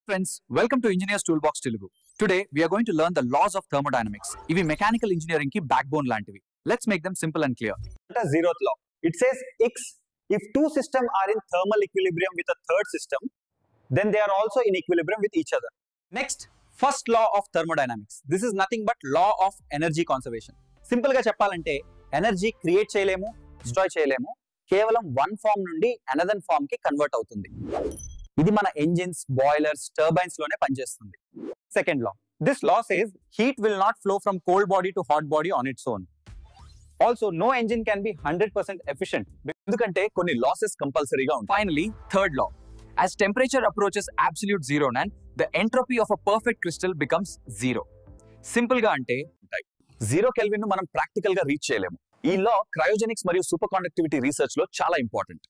Friends, welcome to Engineers Toolbox Telugu. Today, we are going to learn the laws of thermodynamics. Ivi mechanical engineering ki backbone lantivi. Let's make them simple and clear. The zeroth law. It says X, if two systems are in thermal equilibrium with a third system, then they are also in equilibrium with each other. Next, first law of thermodynamics. This is nothing but law of energy conservation. Simple ga cheppalante, energy create cheyalemu, destroy cheyalemu, కేవలం one form నుండి another form కి convert అవుతుంది. ఇది మన engines, boilers, turbines లోనే పనిచేస్తుంది. Second law, this law says heat will not flow from cold body to hot body on its own. Also no engine can be 100% efficient, ఎందుకంటే కొన్ని losses కంపల్సరీగా ఉంటాయి. Finally third law, as temperature approaches absolute zero and the entropy of a perfect crystal becomes zero. Simple గా అంటే 0 kelvin ను మనం practical గా reach చేయలేము. ఈ లా క్రయోజెనిక్స్ మరియు సూపర్ కండక్టివిటీ రీసెర్చ్ లో చాలా ఇంపార్టెంట్.